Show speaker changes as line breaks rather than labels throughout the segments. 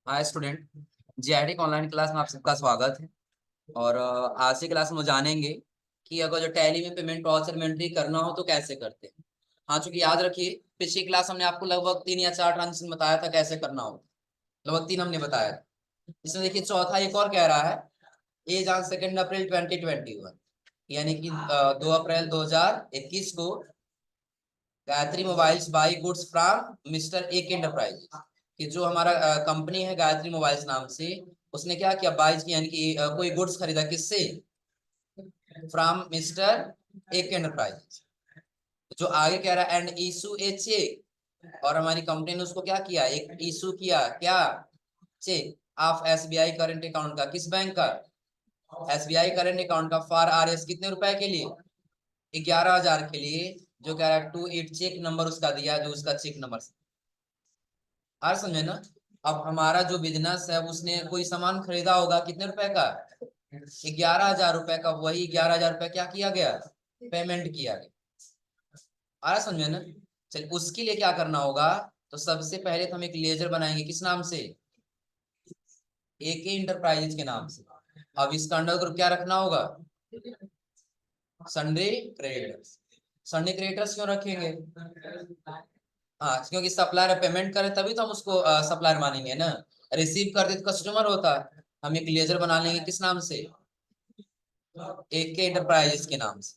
हाय student. GIT online class में आप सबका स्वागत है। और आज की क्लास में जानेंगे कि अगर जो टैली में पेमेंट वाउचर में एंट्री करना हो तो कैसे करते हैं। हाँ, चूंकि याद रखिए पिछली क्लास हमने आपको लगभग 3 या 4 ट्रांजेक्शन बताया था कैसे करना हो। लगभग 3 हमने बताया था। इसमें देखिए चौथा एक और कह रहा है, एज ऑन 2 अप्रैल 2021, यानी कि 2 अप्रैल 2021 को Gayatri mobiles by goods from mister A के एंटरप्राइज, कि जो हमारा कंपनी है गायत्री मोबाइल्स नाम से, उसने क्या किया, बाइज की यानी कि कोई गुड्स खरीदा, किससे? फ्रॉम मिस्टर ए के एंटरप्राइज। जो आगे कह रहा है एंड इशू ए चेक, और हमारी कंपनी ने उसको क्या किया, एक इशू किया, क्या? Cheque of SBI current account का, किस बैंक का? एसबीआई करंट अकाउंट का, फॉर आरएस कितने रुपए के लिए? 11,000 के लिए। जो कह रहा है 28 चेक नंबर उसका दिया, जो उसका चेक नंबर। आ समझे ना? अब हमारा जो बिजनेस है उसने कोई सामान खरीदा होगा, कितने रुपए का? 11,000 रुपए का। वही 11,000 रुपए क्या किया गया? पेमेंट किया गया। आ रहा समझे ना? चल उसके लिए क्या करना होगा, तो सबसे पहले तो हम एक लेजर बनाएंगे, किस नाम से? एके इंटरप्राइजेज के नाम से। अब इसका अंडर ग्रुप क्या रखना होगा? Sunday creditors. सन्डे क्रेडिटर्स क्यों रखेंगे? हाँ, क्योंकि सप्लायर पेमेंट करे तभी तो हम उसको सप्लायर मानेंगे ना। रिसीव करते तो कस्टमर होता है। हम एक लेजर बना लेंगे, किस नाम से? एक के एंटरप्राइजेस के नाम से।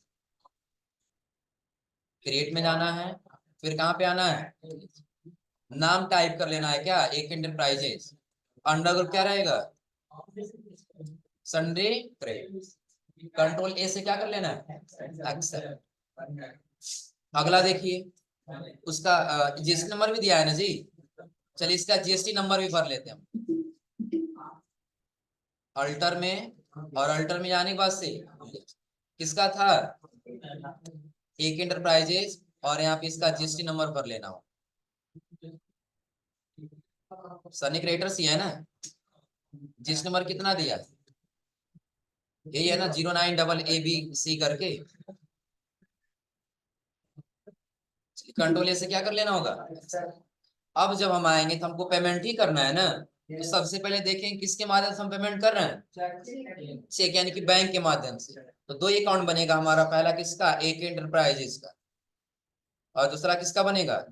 क्रिएट में जाना है, फिर कहाँ पे आना है? नाम टाइप कर लेना है, क्या? एक एंटरप्राइजेस। अंडर ग्रुप क्या रहेगा? Sunday credit. कंट्रोल ए से क्या कर लेना है? एक्सेप्ट। अगला देखिए, उसका जीएसटी नंबर भी दिया है ना जी। चलिए इसका जीएसटी नंबर भी भर लेते हैं हम। अल्टर में, और अल्टर में जाने के बाद से किसका था? एक एंटरप्राइजेज। और यहाँ पे इसका जीएसटी नंबर भर लेना हो। सनी क्रिएटर्स ही है ना। जीएसटी नंबर कितना दिया? यही है ना, 09 AA B C करके। कंट्रोल ए से क्या कर लेना होगा? अब जब हम आएंगे तो हमको पेमेंट ही करना है ना। तो सबसे पहले देखें किसके माध्यम से हम पेमेंट कर रहे हैं। चेक यानी कि बैंक के माध्यम से। तो दो अकाउंट बनेगा हमारा, पहला किसका? एक एंटरप्राइजेस का, और दूसरा किसका बनेगा?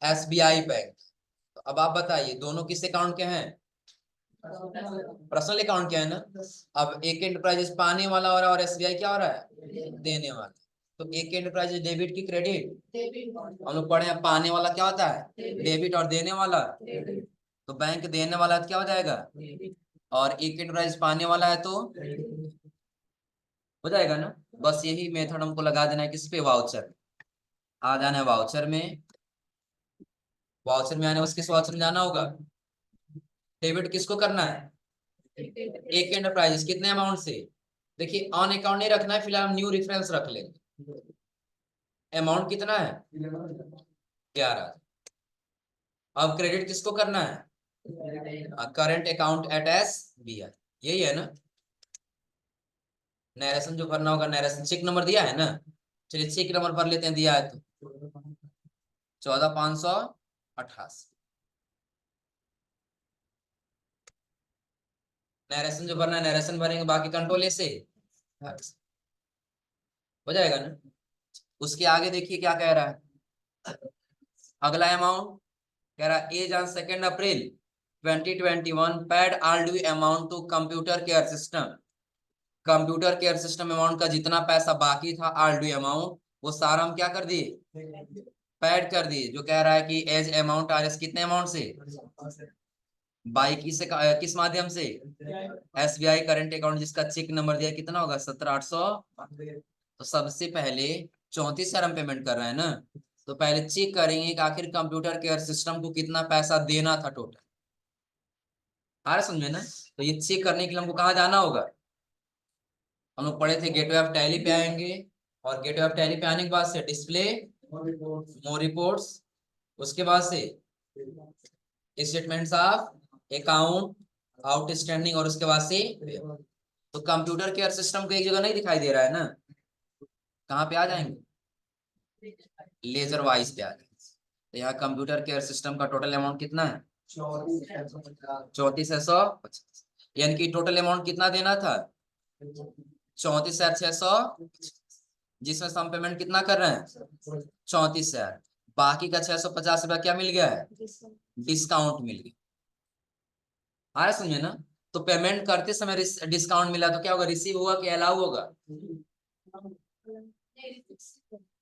SBI bank. तो अब आप बताइए दोनों किस अकाउंट के हैं? पर्सनल अकाउंट के है ना। अब एक एंटरप्राइजेस पाने वाला हो रहा है और एसबीआई क्या हो रहा है? देने वाला। तो एक एंटरप्राइजेस डेबिट की क्रेडिट? हम लोग पढ़े हैं पाने वाला क्या होता है? डेबिट। और देने वाला? तो बैंक देने वाला तो क्या हो जाएगा? और एक एंटरप्राइज पाने वाला है तो हो जाएगा ना। बस यही मेथड हमको लगा देना है, किस पे? वाउचर। आ जाना है वाउचर में। वाउचर में आने बस किस वाउचर में जाना होगा? डेबिट किसको करना है? एक एंटरप्राइजेस कितने अमाउंट से? देखिए ऑन अकाउंट नहीं रखना है, फिलहाल हम न्यू रेफरेंस रख लेंगे। अमाउंट कितना है? 11। अब क्रेडिट किसको करना है? Current account at S B I. यही है ना। नरेशन जो भरना होगा, नरेशन चेक नंबर दिया है ना। चलिए चेक नंबर भर लेते हैं, दिया है तो 14,588। नरेशन जो भरना है नरेशन भरेंगे, बाकी कंट्रोल ऐसे हो जाएगा ना। उसके आगे देखिए क्या कह रहा है। अगला अमाउंट कह रहा है as on 2 April 2021 paid all due amount to computer care system. Computer care system amount का जितना पैसा बाकी था, ऑल ड्यू अमाउंट, वो सारा हम क्या कर दिए? पैड कर दिए। जो कह रहा है कि एज अमाउंट आर एस कितने अमाउंट से? बाई किस माध्यम से? एसबीआई करंट अकाउंट, जिसका चेक नंबर दिया कितना होगा? 17,800। तो सबसे पहले 34,000 हम पेमेंट कर रहे हैं ना। तो पहले चेक करेंगे कि आखिर कंप्यूटर केयर सिस्टम को कितना पैसा देना था टोटल। आ रहा समझे ना? तो ये चेक करने के लिए हमको कहाँ जाना होगा? हम लोग पढ़े थे गेटवे ऑफ टैली पे आएंगे। और गेटवे ऑफ टैली पे आने के बाद से डिस्प्ले मोर रिपोर्ट्स, उसके बाद से स्टेटमेंट्स ऑफ अकाउंट आउटस्टैंडिंग, और उसके बाद से तो कंप्यूटर केयर सिस्टम को एक जगह नहीं दिखाई दे रहा है ना। कहाँ पे आ जाएंगे? लेजर वाइज पे आ जाएंगे। तो यहाँ कंप्यूटर केयर सिस्टम का टोटल अमाउंट कितना है? 34,650, यानी कि टोटल अमाउंट कितना देना था? 34,600, जिसमें से हम पेमेंट कितना कर रहे हैं? 34,000। बाकी का 650 रुपया क्या मिल गया है? डिस्काउंट मिल गया। आया समझे ना? तो पेमेंट करते समय डिस्काउंट मिला तो क्या होगा? रिसीव होगा कि अलाउ होगा?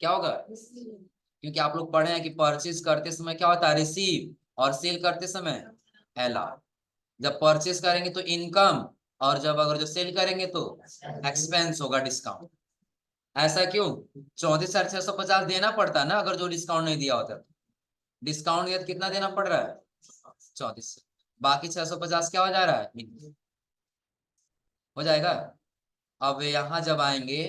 क्या होगा? क्योंकि आप लोग पढ़े हैं कि परचेज करते समय क्या होता है? रिसीव, और सेल करते समय अलाउ। जब परचेज करेंगे तो इनकम, और जब अगर जो सेल करेंगे तो एक्सपेंस होगा, डिस्काउंट। ऐसा क्यों? 34,650 देना पड़ता है ना, अगर जो डिस्काउंट नहीं दिया होता। डिस्काउंट दिया तो कितना देना पड़ रहा है? 34। बाकी 650 क्या हो जा रहा है? हो जाएगा। अब यहाँ जब आएंगे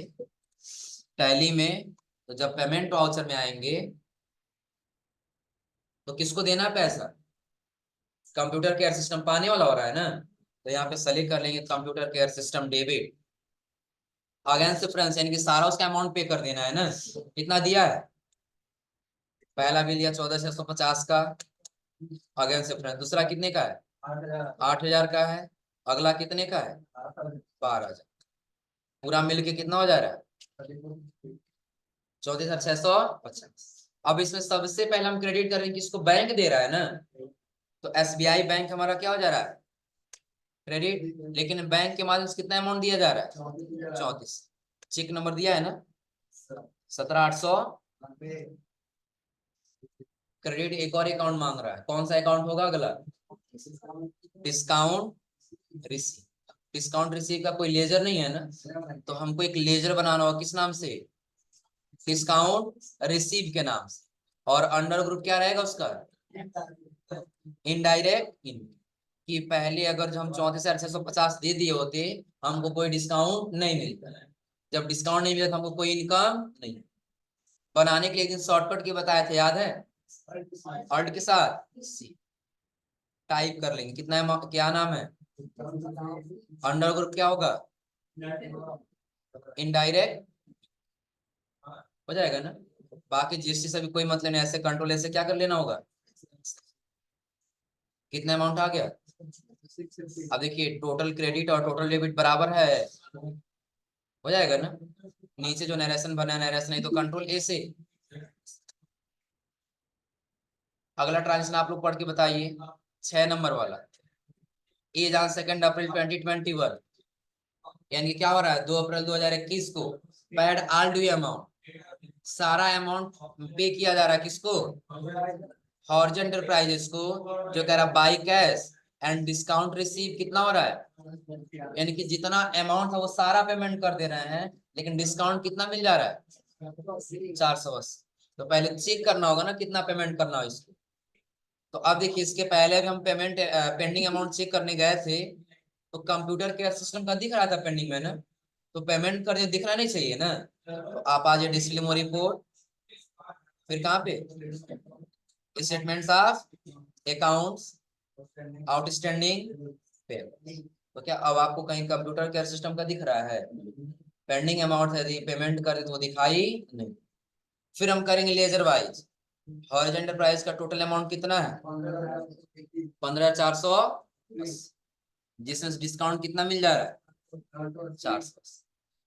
टैली में, तो जब पेमेंट वाउचर में आएंगे तो किसको देना है पैसा? कंप्यूटर केयर सिस्टम पाने वाला हो रहा है ना, तो यहाँ पे सेलेक्ट कर लेंगे computer care system debit. Against difference, यानी कि सारा उसका अमाउंट पे कर देना है ना। कितना दिया है? पहला बिल दिया 14,650 का अगेंस्ट डिफरेंस। दूसरा कितने का है? 8,000 का है। अगला कितने का है? 12,000। पूरा मिलके कितना हो जा रहा है? 14,650। अब इसमें सबसे पहले हम क्रेडिट करेंगे, किसको? बैंक दे रहा है ना, तो SBI बैंक हमारा क्या हो जा रहा है? क्रेडिट। लेकिन बैंक के माध्यम से कितना अमाउंट दिया जा रहा है? 34। चेक नंबर दिया है ना, 17,800। क्रेडिट। एक और अकाउंट मांग रहा है, कौन सा अकाउंट होगा अगला? Discount receive. डिस्काउंट रिसीव का कोई लेजर नहीं है ना, तो हमको एक लेजर बनाना होगा। किस नाम से? डिस्काउंट रिसीव के नाम से। और अंडर ग्रुप क्या रहेगा उसका? इनडायरेक्ट इन। कि पहले अगर जो हम 34,650 दे दिए होते, हमको कोई डिस्काउंट नहीं मिलता। जब डिस्काउंट नहीं मिला तो हमको कोई इनकम नहीं। बनाने के लिए एक दिन शॉर्टकट की बताया थे, याद है? अल्ट के साथ सी टाइप कर लेंगे। कितना है? क्या नाम है? अंडर ग्रुप क्या होगा? इनडायरेक्ट। हो जाएगा ना। बाकी जीएसटी से भी कोई मतलब नहीं, ऐसे कंट्रोल ऐसे क्या कर लेना होगा। कितना अमाउंट आ गया? अब देखिए, टोटल क्रेडिट और टोटल डेबिट बराबर है। हो जाएगा ना। नीचे जो नरेशन बना है, नरेशन नहीं तो कंट्रोल ए से। अगला ट्रांजेक्शन आप लोग पढ़ के बताइए, 6 नंबर वाला। ए जहां 2 अप्रैल 2021, यानी कि क्या हो रहा है? 2 अप्रैल 2021 को पेड ऑल ड्यू अमाउंट, सारा अमाउंट पे किया जा रहा है। किसको? हॉर्ज एंटरप्राइजेस को। जो कह रहा by cash and discount receive कितना हो रहा है? यानी कि जितना अमाउंट है वो सारा पेमेंट कर दे रहे हैं, लेकिन डिस्काउंट कितना मिल जा रहा है? 480। तो पहले चेक करना होगा ना कितना पेमेंट करना हो इसको। तो अब देखिए, इसके पहले भी हम पेमेंट पेंडिंग अमाउंट चेक करने गए थे, तो कंप्यूटर केयर सिस्टम का दिख रहा था पेंडिंग में ना, तो पेमेंट करने दिखना नहीं चाहिए ना। तो आप आ जाए डिस्प्ले मोर रिपोर्ट, फिर कहाँ पे? स्टेटमेंट्स ऑफ अकाउंट्स, आउटस्टैंडिंग पे। तो क्या अब आपको कहीं कंप्यूटर केयर सिस्टम का दिख रहा है? पेंडिंग अमाउंट है, पेमेंट करे तो वो दिखाई नहीं। फिर हम करेंगे लेजर वाइज। हॉरिजॉन्टल प्राइस का टोटल अमाउंट कितना है? 15,400, जिसमें डिस्काउंट कितना मिल जा रहा है? 400।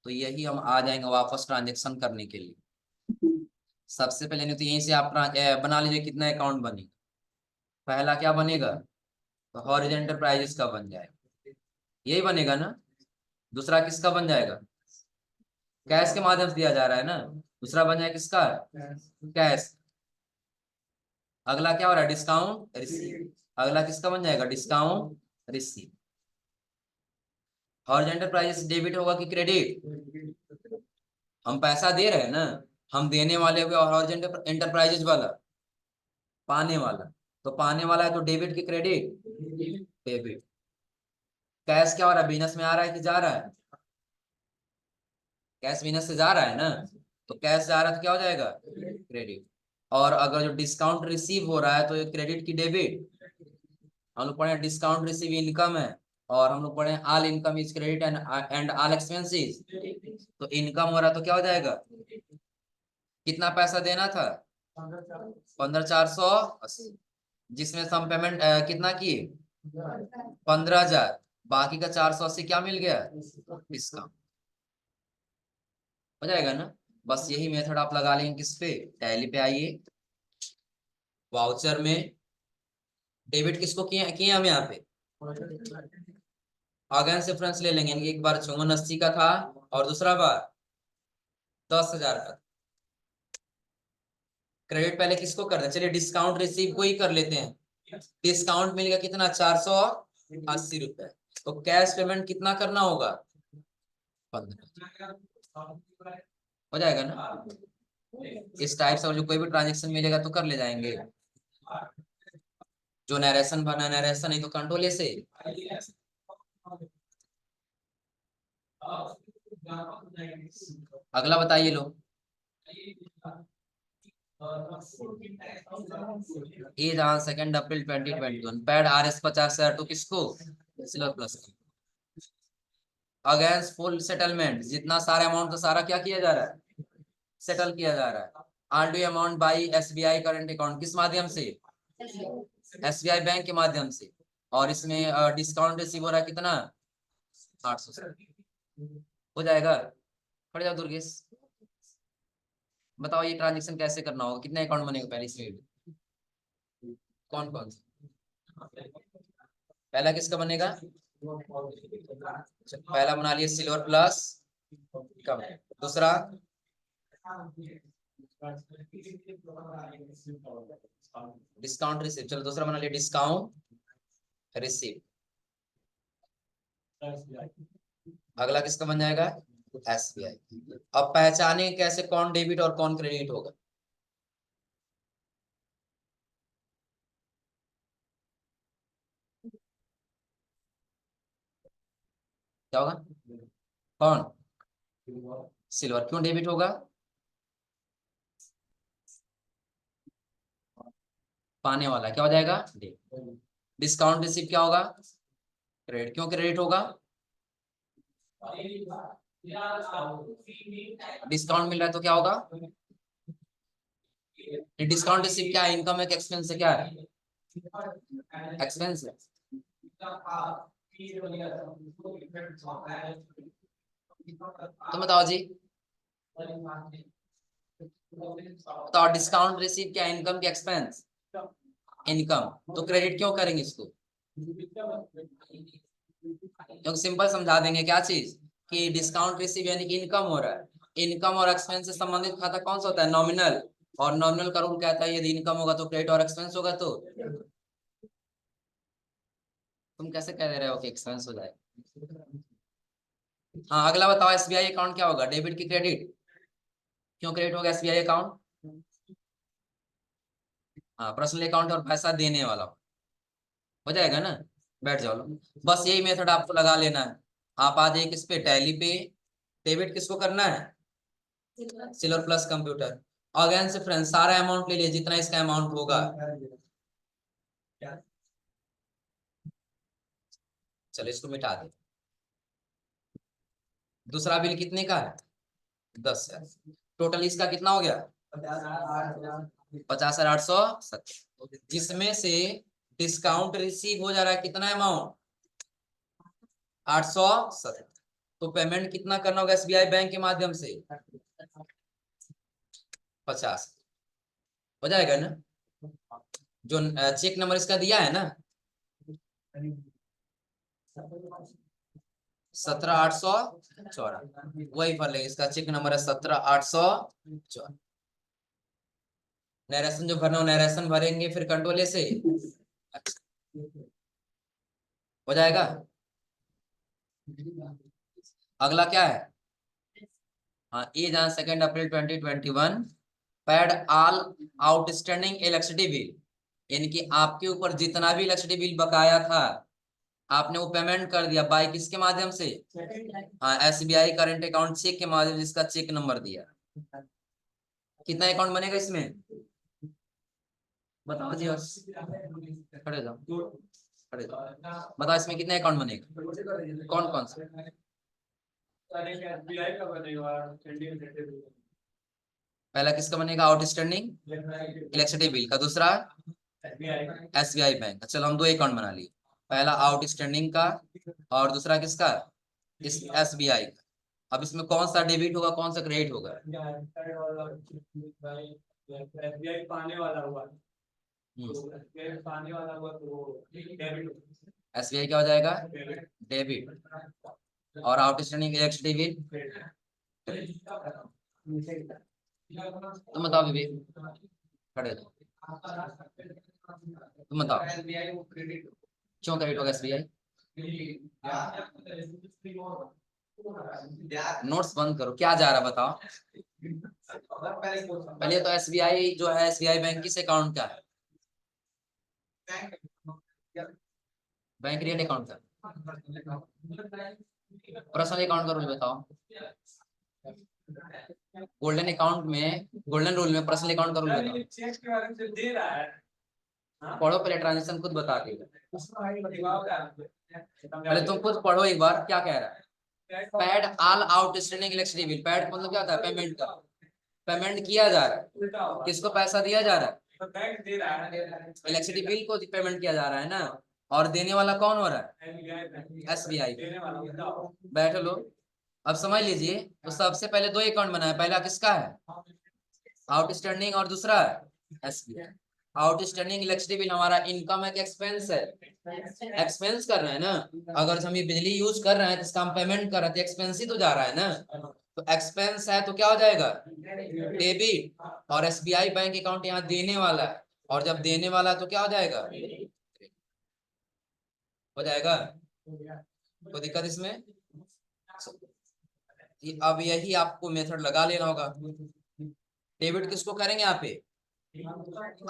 तो यही हम आ जाएंगे वापस ट्रांजेक्शन करने के लिए। सबसे पहले नहीं तो यहीं से आप बना लीजिए कितना अकाउंट बनेगा। पहला क्या बनेगा? तो हॉरिजॉन्टल प्राइजेस का बन जाएगा, यही बनेगा ना। दूसरा किसका बन जाएगा? कैश के माध्यम से दिया जा रहा है ना। दूसरा बन जाएगा किसका? कैश। अगला क्या हो रहा है? Discount receive. अगला किसका बन जाएगा? Discount receive. Horizontal prices debit होगा कि क्रेडिट? हम पैसा दे रहे हैं ना, हम देने वाले हुए, और हॉरिजॉन्टल एंटरप्राइजेज वाला पाने वाला। तो पाने वाला है तो डेबिट की क्रेडिट? डेबिट। कैश क्या हो रहा है? बिजनेस में आ रहा है कि जा रहा है? कैश बिजनेस से जा रहा है ना, तो कैश जा रहा है तो क्या हो जाएगा? क्रेडिट। और अगर जो डिस्काउंट रिसीव हो रहा है तो ये क्रेडिट की डेबिट। हम लोग पढ़े डिस्काउंट रिसीव इनकम है, और हम लोग पढ़े all income is credit and all expenses. तो इनकम हो रहा है तो क्या हो जाएगा? कितना पैसा देना था? 15,480। जिसमें सम पेमेंट कितना किए 15,000, बाकी का 480 क्या मिल गया डिस्काउंट। हो जाएगा ना। बस यही मेथड आप लगा लेंगे किस पे, टैली पे आइए। वाउचर में डेबिट किसको किए किए हम यहाँ पे, अगेन से फ्रेंड्स ले लेंगे, एक बार 5480 का था और दूसरा बार 10,000 का। क्रेडिट पहले किसको कर दें, चलिए डिस्काउंट रिसीव को ही कर लेते हैं। डिस्काउंट मिल गया कितना 480 रुपए। तो कैश पेमेंट कितना करना होगा 15। हो जाएगा ना। इस टाइप से जो कोई भी ट्रांजेक्शन मिलेगा तो कर ले जाएंगे। जो नरेशन बना नरेशन नहीं तो कंट्रोल से। अगला बताइए लो। Eid on 2 April 2021 paid RS 50,000 to किसको, silver plus. Against full settlement जितना सारा अमाउंट तो सारा क्या किया जा रहा है, सेटल किया जा रहा है। R D amount by SBI current account, किस माध्यम से, SBI बैंक के माध्यम से। और इसमें डिस्काउंट रिसीव हो रहा है कितना 800। हो जाएगा। खड़े जाओ दुर्गेश, बताओ ये ट्रांजेक्शन कैसे करना होगा, कितने अकाउंट बनेगा पहले इसमें, कौन कौन सा। पहला किसका बनेगा, पहला बना लिया सिल्वर प्लस कम। दूसरा डिस्काउंट रिसीव, चलो दूसरा बना लिया डिस्काउंट रिसीव। अगला किसका बन जाएगा SBI। अब पहचाने कैसे कौन डेबिट और कौन क्रेडिट होगा। क्या होगा, कौन सिल्वर, क्यों डेबिट होगा, पाने वाला क्या हो जाएगा डेबिट। डिस्काउंट रिसीव क्या होगा क्रेडिट, क्यों क्रेडिट होगा, डिस्काउंट मिल रहा है तो क्या होगा। डिस्काउंट रिसीव क्या है, इनकम है कि एक्सपेंस है, क्या है एक्सपेंस है। तो बताओ जी, तो डिस्काउंट रिसीव क्या, इनकम के एक्सपेंस, इनकम। तो क्रेडिट क्यों करेंगे इसको, क्योंकि सिंपल समझा देंगे क्या चीज, कि डिस्काउंट रिसीव यानी कि इनकम हो रहा है। इनकम और एक्सपेंस से संबंधित खाता कौन सा होता है, नॉमिनल। और नॉमिनल का रूल कहता है यदि इनकम होगा तो क्रेडिट और एक्सपेंस होगा तो। तुम कैसे कह दे रहे हो कि एक्सपेंस हो जाए। हाँ अगला बताओ, SBI अकाउंट क्या होगा, डेबिट की क्रेडिट, क्यों क्रेडिट होगा SBI अकाउंट। हाँ पर्सनल अकाउंट और पैसा देने वाला। हो जाएगा ना। बैठ जाओ लो। बस यही मेथड आपको लगा लेना है। आप आ जाइए किस पे, टैली पे। डेबिट किसको करना है, सिल्वर प्लस कंप्यूटर। अगेन से फ्रेंड्स सारा अमाउंट ले लिए जितना इसका अमाउंट होगा। चलो इसको मिटा दे। दूसरा बिल कितने का है 10,000। टोटल इसका कितना हो गया 50,870, जिसमें से डिस्काउंट रिसीव हो जा रहा है कितना अमाउंट 870। तो पेमेंट कितना करना होगा SBI बैंक के माध्यम से 50। हो जाएगा ना। जो चेक नंबर इसका दिया है ना 17,814, वही भर लेंगे। इसका चेक नंबर है 17,814। नरेशन जो भरना हो नरेशन भरेंगे, फिर कंट्रोल से हो जाएगा। अगला क्या है, हाँ ये जहाँ 2 April 2021 paid all outstanding electricity bill, यानी कि आपके ऊपर जितना भी इलेक्ट्रिसिटी बिल बकाया था आपने वो पेमेंट कर दिया बाय किसके माध्यम से, हाँ SBI करंट अकाउंट चेक के माध्यम से, जिसका चेक नंबर दिया। कितना अकाउंट बनेगा इसमें बताओ जी, बस खड़े जाओ खड़े जाओ, बताओ इसमें कितने अकाउंट बनेगा, कौन कौन सा। पहला किसका बनेगा आउटस्टैंडिंग इलेक्ट्रिसिटी बिल का, दूसरा SBI बैंक। चलो हम दो अकाउंट बना लिए, पहला आउटस्टैंडिंग का और दूसरा किसका, इस SBI का। अब इसमें कौन सा डेबिट होगा कौन सा क्रेडिट होगा?
एसबीआई पाने वाला हुआ
SBI क्या हो जाएगा, डेबिट। और आउटस्टैंडिंग इलेक्ट्रिसिटी बिल, तुम बताओ विवेक, खड़े हो तुम बताओ, क्यों क्रेडिट होगा SBI? नोट्स बंद करो, क्या जा रहा बताओ। पहले तो SBI जो है, SBI बैंक किस अकाउंट का है? बैंक रियल अकाउंट का। पर्सनल अकाउंट का रूल बताओ। गोल्डन अकाउंट में, गोल्डन रूल में पर्सनल अकाउंट का रूल बताओ। पढ़ो पहले, ट्रांजेक्शन खुद बता के, पहले तुम खुद पढ़ो एक बार क्या कह रहा है। Pad all outstanding electricity bill, pad मतलब क्या होता है, पेमेंट का। पेमेंट किया जा रहा है, किसको पैसा दिया जा रहा है, इलेक्ट्रिसिटी बिल को पेमेंट किया जा रहा है ना। और देने वाला कौन हो रहा है, SBI। बैठ लो, अब समझ लीजिए। तो सबसे पहले दो अकाउंट बनाया, पहला किसका है, आउटस्टैंडिंग, और दूसरा है SBI। आउटस्टैंडिंग इलेक्ट्रिसिटी बिल हमारा इनकम है कि एक्सपेंस है, एक्सपेंस कर रहे हैं ना। अगर हम ये बिजली यूज कर रहे हैं तो इसका हम पेमेंट कर रहे हैं तो एक्सपेंस ही तो जा रहा है ना। तो एक्सपेंस है तो क्या हो जाएगा, डेबिट। और SBI बैंक अकाउंट यहाँ देने वाला है, और जब देने वाला है तो क्या हो जाएगा, हो जाएगा। कोई दिक्कत इसमें? अब यही आपको मेथड लगा लेना होगा। डेबिट किसको करेंगे यहाँ पे,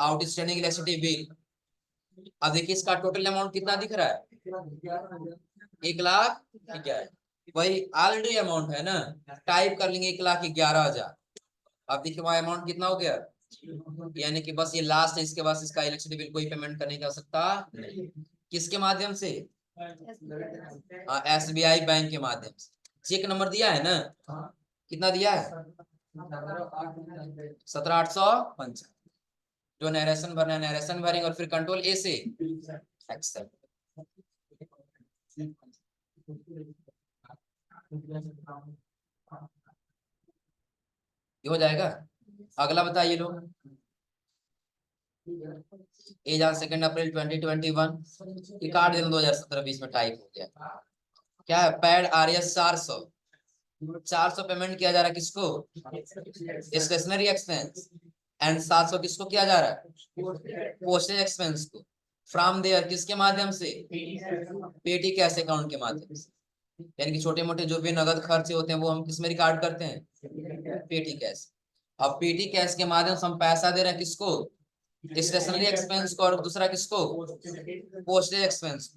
आउटस्टैंडिंग इलेक्ट्रिसिटी बिल। अब देखिए इसका टोटल अमाउंट कितना दिख रहा है, 1,11,000। वही ऑलरेडी अमाउंट है ना, टाइप कर लेंगे 1,11,000। अब देखिए वहां अमाउंट कितना हो गया, यानी कि बस ये लास्ट है, इसके बाद इसका इलेक्ट्रिसिटी बिल कोई पेमेंट करने की आवश्यकता नहीं। किसके माध्यम से, SBI बैंक के माध्यम से। चेक नंबर दिया है ना, कितना दिया है, 17,855। जो नरेशन भरना है नरेशन भरेंगे, और फिर कंट्रोल A से एक्सेप्ट। ये हो जाएगा। अगला बताइए लोग, एज ऑन 2 अप्रैल 2021, ये काट देना, 2017 बीच में टाइप हो गया। क्या है, पैड RS 400 पेमेंट किया जा रहा है किसको, स्टेशनरी एक्सपेंस। एंड 700 किसको किया जा रहा है, पोस्टेज एक्सपेंस को। फ्रॉम देयर किसके माध्यम से, पेटी कैश अकाउंट के माध्यम से। यानी कि छोटे मोटे जो भी नगद खर्चे होते हैं वो हम किस में रिकॉर्ड करते हैं, पेटी कैश। अब पेटी कैश के माध्यम से हम पैसा दे रहे हैं किसको, स्टेशनरी एक्सपेंस को, और दूसरा किसको, पोस्टेज एक्सपेंस।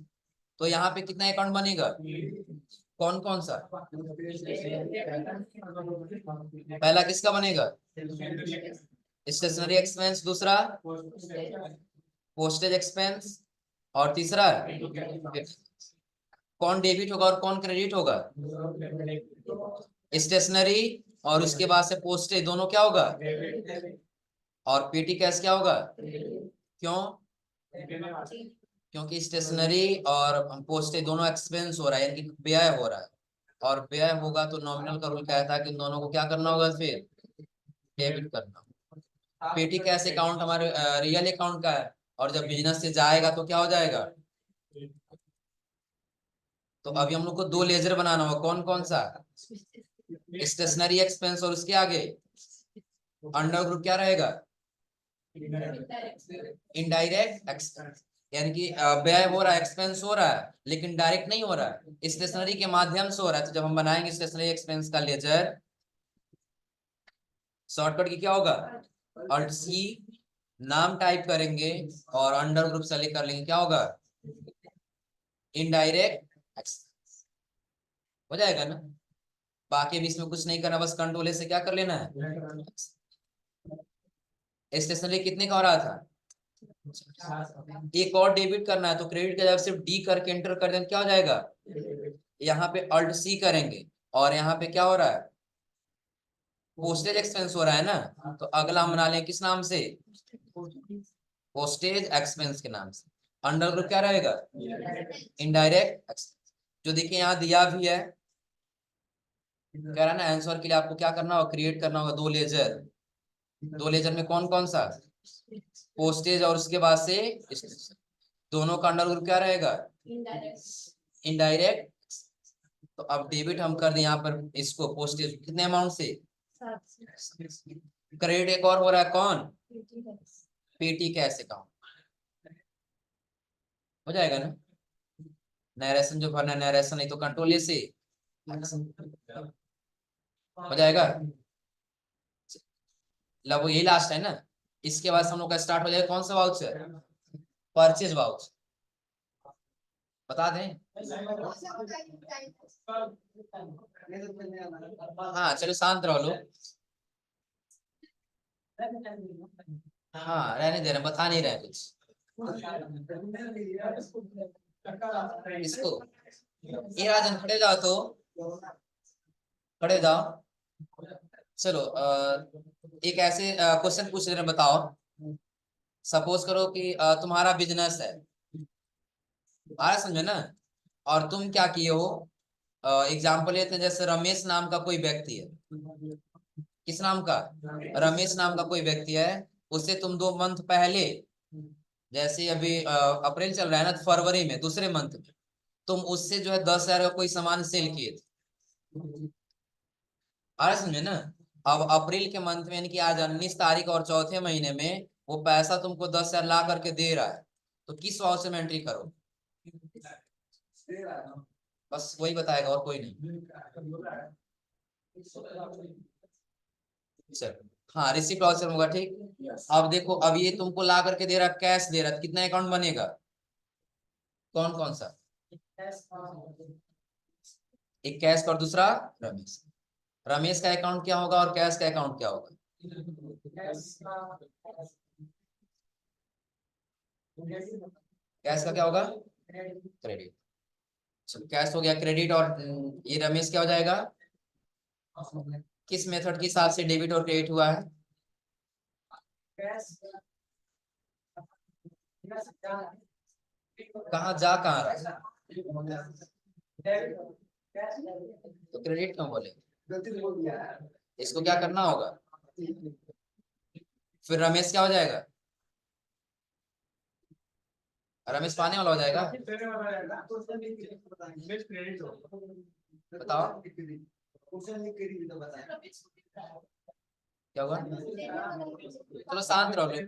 तो यहाँ पे कितना अकाउंट बनेगा, कौन कौन सा, पहला किसका बनेगा, स्टेशनरी एक्सपेंस, दूसरा पोस्टेज एक्सपेंस, और तीसरा कौन डेबिट होगा और कौन क्रेडिट होगा, स्टेशनरी और उसके बाद से पोस्टेज दोनों क्या होगा, और पेटी कैश क्या होगा। क्यों, क्योंकि स्टेशनरी और पोस्टेज दोनों एक्सपेंस हो रहा है, यानी कि व्यय हो रहा है। और व्यय होगा तो नॉमिनल का रूल कहता है कि इन दोनों को क्या करना होगा, फिर डेबिट करना। पेटी कैश अकाउंट हमारे रियल अकाउंट का है, और जब बिजनेस से जाएगा तो क्या हो जाएगा। तो अभी हम लोग को दो लेजर बनाना होगा, कौन कौन सा, स्टेशनरी एक्सपेंस, और उसके आगे अंडर ग्रुप क्या रहेगा, इनडायरेक्ट एक्सपेंस। यानी कि व्यय हो रहा है, एक्सपेंस हो रहा है, लेकिन डायरेक्ट नहीं हो रहा है, स्टेशनरी के माध्यम से हो रहा है। तो जब हम बनाएंगे स्टेशनरी एक्सपेंस का लेजर, शॉर्टकट की क्या होगा, Alt C, नाम टाइप करेंगे और अंडर ग्रुप सेलेक्ट कर लेंगे, क्या होगा, इनडायरेक्ट एक्सपेंस। हो जाएगा ना। बाकी भी इसमें कुछ नहीं करना, बस कंट्रोल A से क्या कर लेना है। स्टेशनरी कितने का हो रहा था, एक और डेबिट करना है, तो क्रेडिट की जगह सिर्फ D करके एंटर कर दें, क्या हो जाएगा, यहाँ पे Alt C करेंगे, और यहाँ पे क्या हो रहा है, पोस्टेज एक्सपेंस हो रहा है ना। तो अगला हम बना लें किस नाम से, पोस्टेज एक्सपेंस के नाम से। अंडर ग्रुप क्या रहेगा? Indirect expense. जो देखिए यहाँ दिया भी है, कह रहा है ना आंसर के लिए आपको क्या करना होगा, क्रिएट करना होगा दो लेजर। दो लेजर में कौन कौन सा? पोस्टेज और उसके बाद से स्टेशन। दोनों का अंडर ग्रुप क्या रहेगा? इनडायरेक्ट। तो अब डेबिट हम कर दें यहाँ पर इसको पोस्टेज कितने अमाउंट से? क्रेडिट एक और हो रहा है कौन? पेटी कैश अकाउंट। हो जाएगा ना? नरेशन जो भरना है नरेशन, नहीं तो कंट्रोल ए से हो जाएगा। लो यही लास्ट है ना, इसके बाद हम लोग का स्टार्ट हो जाएगा कौन सा वाउचर? Purchase voucher. बता दें? हाँ चलो शांत रहो लो। हाँ रहने दे रहे, बता नहीं रहे कुछ इसको। ये राजन खड़े जाओ, तो खड़े जाओ। चलो एक ऐसे क्वेश्चन पूछ रहे हैं, बताओ। सपोज करो कि तुम्हारा बिजनेस है, आ रहा समझे ना? और तुम क्या किए हो, एग्जाम्पल लेते हैं, जैसे रमेश नाम का कोई व्यक्ति है। किस नाम का? रमेश नाम का कोई व्यक्ति है। उससे तुम 2 मंथ पहले, जैसे अभी अप्रैल चल रहा है ना, तो फरवरी में दूसरे मंथ में तुम उससे जो है 10,000 का कोई सामान सेल किए थे। आ रहा समझे ना? अब अप्रैल के मंथ में, यानी कि आज 19 तारीख और चौथे महीने में वो पैसा तुमको 10,000 ला करके दे रहा है, तो किस वाउचर में एंट्री करो? बस वही बताएगा और कोई नहीं। चलो हाँ, रिसिप्ट वाउचर होगा, ठीक। अब देखो, अब ये तुमको ला करके दे रहा, कैश दे रहा, कितना अकाउंट बनेगा? कौन कौन सा? एक कैश और दूसरा रमेश। रमेश का अकाउंट क्या होगा और कैश का अकाउंट क्या होगा? कैश का क्या होगा? क्रेडिट। चलो कैश हो गया, क्रेडिट। और ये रमेश क्या हो जाएगा? किस मेथड के हिसाब से डेबिट और क्रेडिट हुआ है? कहाँ जा कहाँ रहा? तो क्रेडिट क्यों बोले? इसको क्या करना होगा? फिर रमेश क्या हो जाएगा? रमेश पाने वाला हो जाएगा। बताओ क्या हुआ? चलो शांत रहो लोग।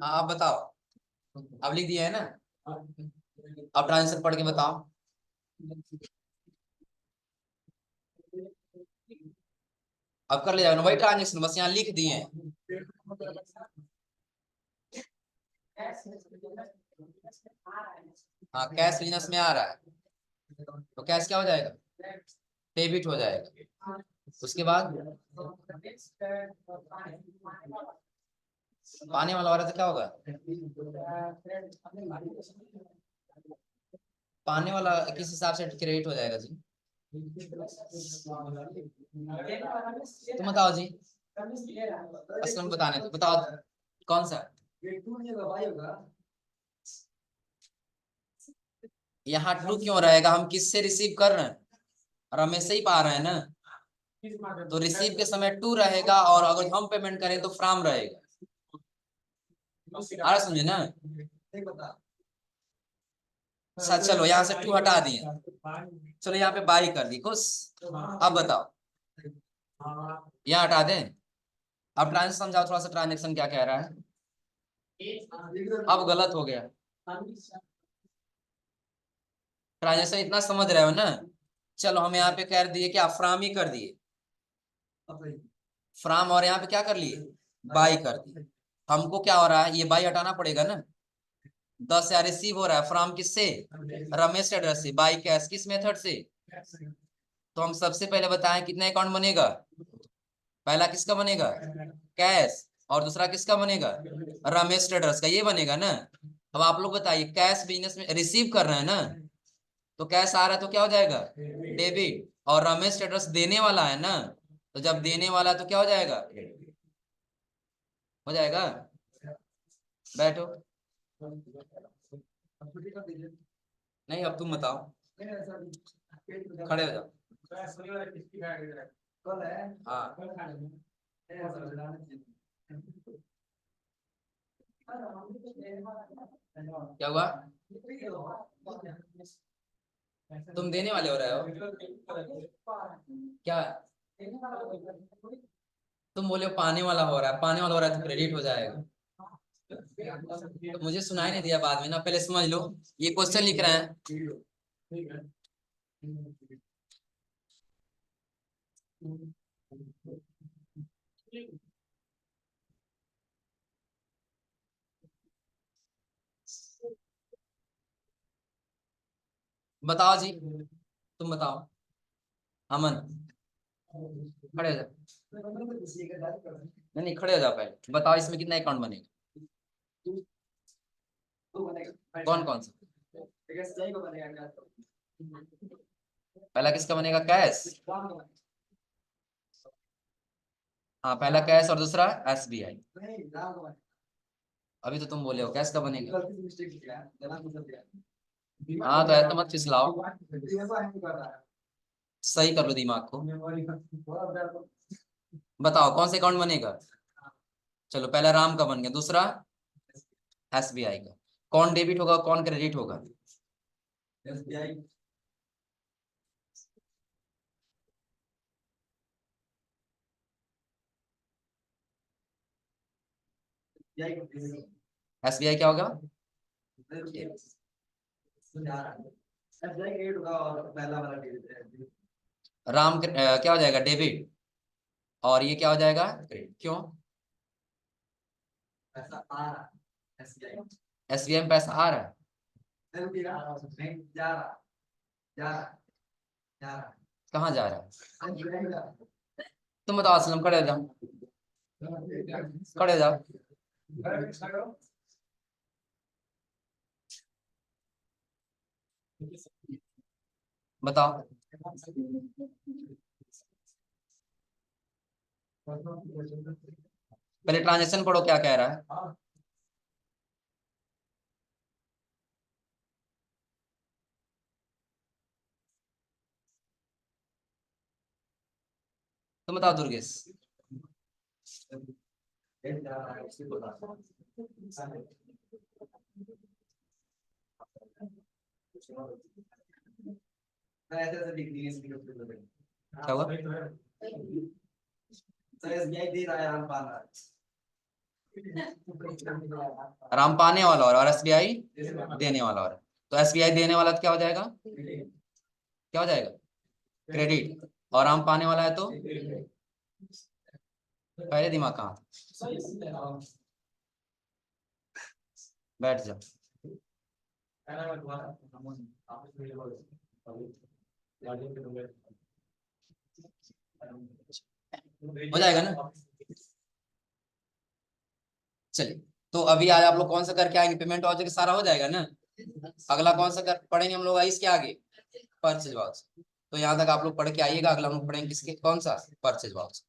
हाँ आप बताओ, अब लिख दिया है ना? अब ट्रांसलेशन पढ़ के बताओ। अब कर ले जाओ ना वही ट्रांजेक्शन, बस यहाँ लिख दिए हैं। हाँ कैश बिजनेस में आ रहा है, तो कैश क्या हो जाएगा? डेबिट हो जाएगा। उसके बाद पाने वाला हो रहा था, क्या होगा? पाने वाला किस हिसाब से क्रेडिट हो जाएगा जी? तुम बताओ जी, असलम बताने तो बताओ कौन सा? यहाँ ट्रू क्यों रहेगा? हम किससे रिसीव कर रहे हैं? रमेश से ही पा रहे हैं ना, तो रिसीव के समय टू रहेगा, और अगर हम पेमेंट करें तो फ्रॉम रहेगा। आ रहा समझे ना? अच्छा चलो यहाँ से टू हटा दिए, चलो यहाँ पे बाई कर दी, खुश। अब बताओ, यहाँ हटा दें। अब ट्रांजेक्शन समझाओ थोड़ा सा, ट्रांजेक्शन क्या कह रहा है? अब गलत हो गया। ट्रांजेक्शन इतना समझ रहे हो ना? चलो हम यहाँ पे कर दिए क्या, फ्राम ही कर दिए, फ्राम, और यहाँ पे क्या कर लिए, बाई कर दिए। हमको क्या हो रहा है, ये बाई हटाना पड़ेगा ना। 10,000 रिसीव हो रहा है फ्राम किससे, रमेश एड्रेस से, बाई कैश किस मेथड से। तो हम सबसे पहले बताएं कितना अकाउंट बनेगा, पहला किसका बनेगा, कैश, और दूसरा किसका बनेगा, रमेश ट्रेडर्स का, ये बनेगा ना। अब आप लोग बताइए, कैश बिजनेस में रिसीव कर रहे हैं ना, तो कैश आ रहा है तो क्या हो जाएगा, डेबिट, और रमेश ट्रेडर्स देने वाला है ना, तो जब देने वाला है तो क्या हो जाएगा, हो जाएगा। बैठो, नहीं अब तुम बताओ, खड़े हो जाओ। हाँ क्या हुआ, तुम देने वाले हो रहे हो क्या, तुम बोले पाने वाला हो रहा है, पाने वाला हो रहा है तो क्रेडिट हो जाएगा। तो मुझे सुनाई नहीं दिया बाद में ना, पहले समझ लो, ये क्वेश्चन लिख रहे हैं। बताओ जी, तुम बताओ, अमन, खड़े हो जाओ, नहीं नहीं खड़े हो जाओ, पहले बताओ इसमें कितना अकाउंट बनेगा, कौन कौन सा, पहला किसका बनेगा, कैश, हाँ पहला कैश और दूसरा एसबीआई। अभी तो तुम बोले हो कैश का बनेगा, हाँ तो ऐसा मत फिसलाओ, सही कर लो दिमाग को। बताओ कौन सा अकाउंट बनेगा, चलो पहला राम का बन गया, दूसरा एसबीआई का, कौन डेबिट होगा कौन क्रेडिट होगा, एसबीआई क्या होगा, राम क्या हो जाएगा, डेबिट, और ये क्या हो जाएगा, क्रेडिट। क्यों, एसबीआई में पैसा आ रहा है, कहाँ जा रहा है, तुम बताओ असलम, खड़े हो जाओ, खड़े हो जाओ, बताओ, पहले ट्रांजेक्शन पढ़ो क्या कह रहा है, तुम बताओ दुर्गेश, क्या हुआ, राम पाने वाला और एसबीआई देने वाला और, तो एसबीआई देने वाला तो क्या हो जाएगा, क्या हो जाएगा, क्रेडिट, और राम पाने वाला है तो पहले दिमाग कहाँ था? बैठ जाओ, हो जाएगा ना। चलिए, तो अभी आज आप लोग कौन सा करके आएंगे, पेमेंट वाउचर सारा हो जाएगा ना। अगला कौन सा कर पढ़ेंगे हम लोग इसके आगे, परचेज वाउचर। तो यहाँ तक आप लोग पढ़ के आइएगा, अगला हम लोग पढ़ेंगे किसके, कौन सा, परचेज वाउचर।